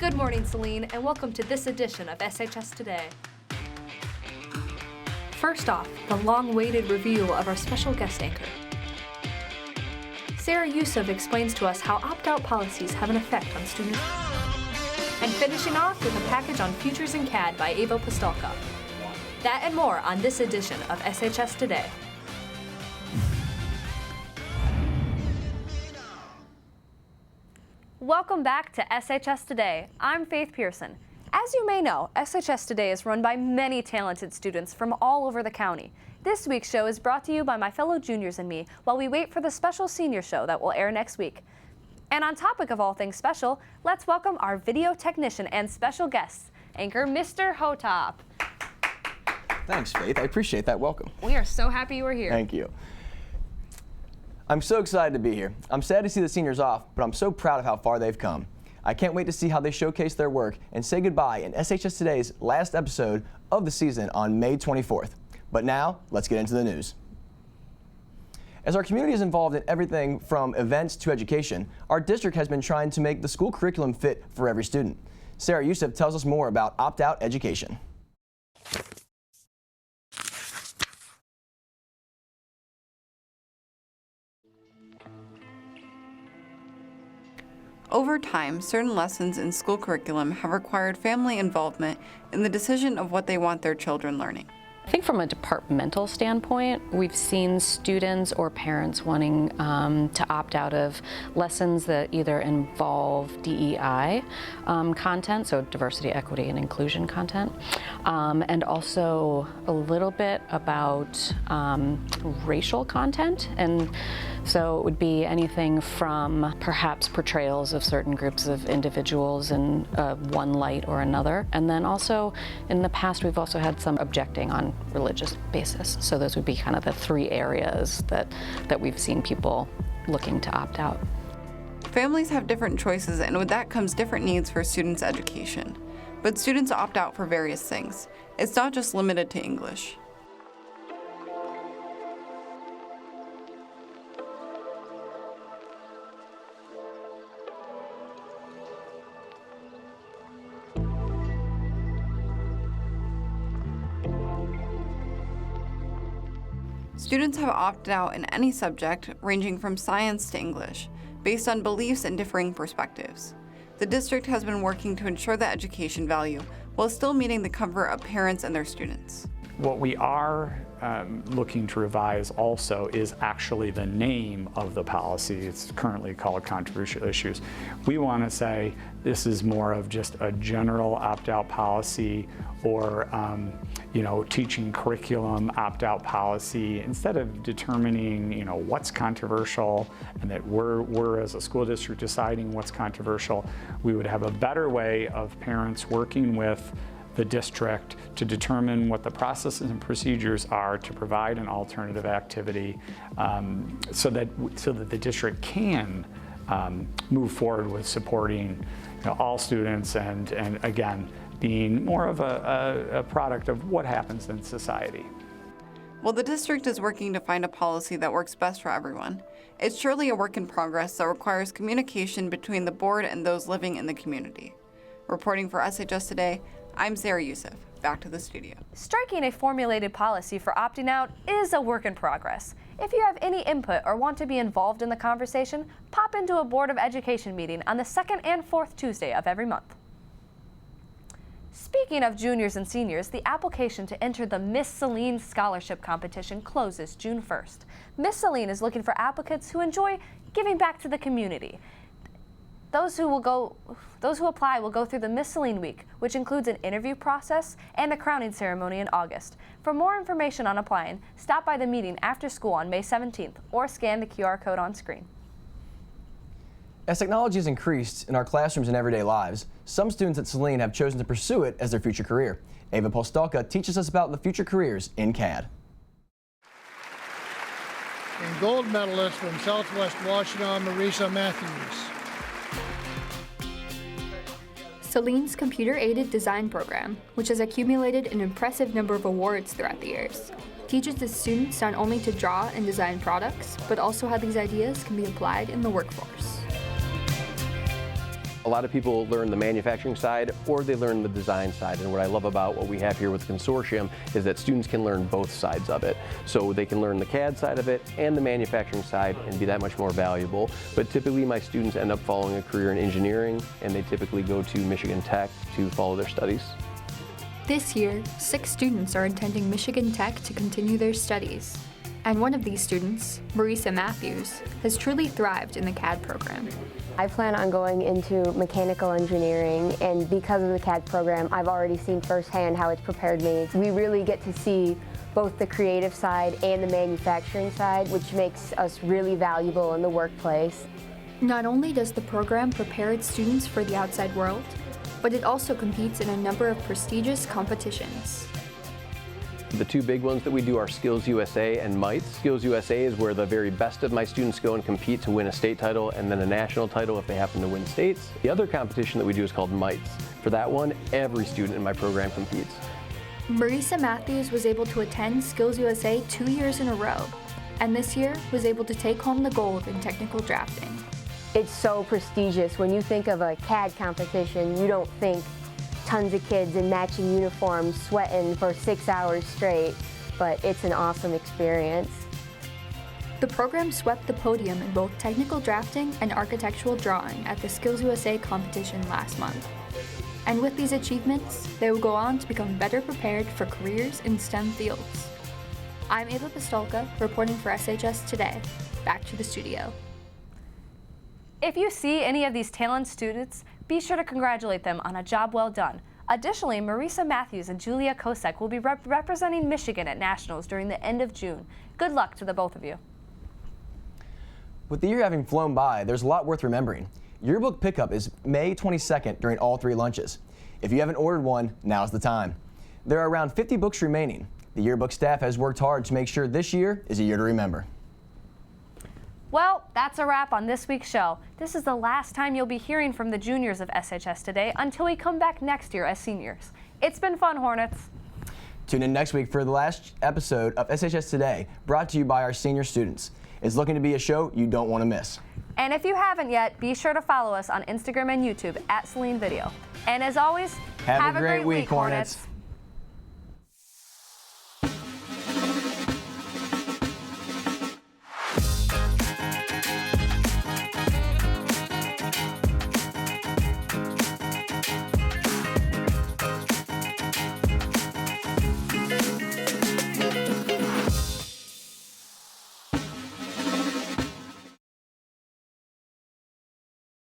Good morning, Celine, and welcome to this edition of SHS Today. First off, the long-awaited review of our special guest anchor. Sarah Yusuf explains to us how opt-out policies have an effect on students. And finishing off with a package on futures in CAD by Ava Postolka. That and more on this edition of SHS Today. Welcome back to SHS Today. I'm Faith Pearson. As you may know, SHS Today is run by many talented students from all over the county. This week's show is brought to you by my fellow juniors and me while we wait for the special senior show that will air next week. And on topic of all things special, let's welcome our video technician and special guests, anchor Mr. Hotop. Thanks, Faith. I appreciate that welcome. We are so happy you were here. Thank you. I'm so excited to be here. I'm sad to see the seniors off, but I'm so proud of how far they've come. I can't wait to see how they showcase their work and say goodbye in SHS Today's last episode of the season on May 24th. But now, let's get into the news. As our community is involved in everything from events to education, our district has been trying to make the school curriculum fit for every student. Sarah Yusuf tells us more about opt-out education. Over time, certain lessons in school curriculum have required family involvement in the decision of what they want their children learning. I think from a departmental standpoint, we've seen students or parents wanting to opt out of lessons that either involve DEI content, so diversity, equity, and inclusion content, and also a little bit about racial content. And so it would be anything from perhaps portrayals of certain groups of individuals in one light or another. And then also in the past, we've also had some objecting on religious basis. So those would be kind of the three areas that we've seen people looking to opt out. Families have different choices, and with that comes different needs for students' education. But students opt out for various things. It's not just limited to English. Students have opted out in any subject, ranging from science to English, based on beliefs and differing perspectives. The district has been working to ensure the education value while still meeting the comfort of parents and their students. What we are looking to revise also is actually the name of the policy. It's currently called controversial issues. We want to say this is more of just a general opt-out policy or teaching curriculum opt-out policy instead of determining what's controversial and that we're as a school district deciding what's controversial. We would have a better way of parents working with the district to determine what the processes and procedures are to provide an alternative activity so that the district can move forward with supporting all students and again being more of a product of what happens in society. While the district is working to find a policy that works best for everyone, it's surely a work in progress that requires communication between the board and those living in the community. Reporting for SHS Today, I'm Sarah Yusuf. Back to the studio. Striking a formulated policy for opting out is a work in progress. If you have any input or want to be involved in the conversation, pop into a Board of Education meeting on the 2nd and 4th Tuesday of every month. Speaking of juniors and seniors, the application to enter the Miss Celine Scholarship Competition closes June 1st. Miss Celine is looking for applicants who enjoy giving back to the community. Those who apply will go through the Miss Celine Week, which includes an interview process and a crowning ceremony in August. For more information on applying, stop by the meeting after school on May 17th or scan the QR code on screen. As technology has increased in our classrooms and everyday lives, some students at Celine have chosen to pursue it as their future career. Ava Postolka teaches us about the future careers in CAD. And gold medalist from Southwest Washington, Marisa Matthews. Celine's computer-aided design program, which has accumulated an impressive number of awards throughout the years, teaches the students not only to draw and design products, but also how these ideas can be applied in the workforce. A lot of people learn the manufacturing side or they learn the design side, and what I love about what we have here with the consortium is that students can learn both sides of it. So they can learn the CAD side of it and the manufacturing side and be that much more valuable. But typically my students end up following a career in engineering, and they typically go to Michigan Tech to follow their studies. This year, 6 students are attending Michigan Tech to continue their studies. And one of these students, Marisa Matthews, has truly thrived in the CAD program. I plan on going into mechanical engineering, and because of the CAD program, I've already seen firsthand how it's prepared me. We really get to see both the creative side and the manufacturing side, which makes us really valuable in the workplace. Not only does the program prepare its students for the outside world, but it also competes in a number of prestigious competitions. The 2 big ones that we do are Skills USA and MITES. Skills USA is where the very best of my students go and compete to win a state title and then a national title if they happen to win states. The other competition that we do is called MITES. For that one, every student in my program competes. Marisa Matthews was able to attend Skills USA 2 years in a row, and this year was able to take home the gold in technical drafting. It's so prestigious. When you think of a CAD competition, you don't think tons of kids in matching uniforms sweating for 6 hours straight, but it's an awesome experience. The program swept the podium in both technical drafting and architectural drawing at the Skills USA competition last month. And with these achievements, they will go on to become better prepared for careers in STEM fields. I'm Ava Pistolka, reporting for SHS Today. Back to the studio. If you see any of these talented students, be sure to congratulate them on a job well done. Additionally, Marisa Matthews and Julia Kosek will be representing Michigan at Nationals during the end of June. Good luck to the both of you. With the year having flown by, there's a lot worth remembering. Yearbook pickup is May 22nd during all 3 lunches. If you haven't ordered one, now's the time. There are around 50 books remaining. The Yearbook staff has worked hard to make sure this year is a year to remember. Well, that's a wrap on this week's show. This is the last time you'll be hearing from the juniors of SHS Today until we come back next year as seniors. It's been fun, Hornets. Tune in next week for the last episode of SHS Today, brought to you by our senior students. It's looking to be a show you don't want to miss. And if you haven't yet, be sure to follow us on Instagram and YouTube @Celine Video. And as always, have a great week, Hornets.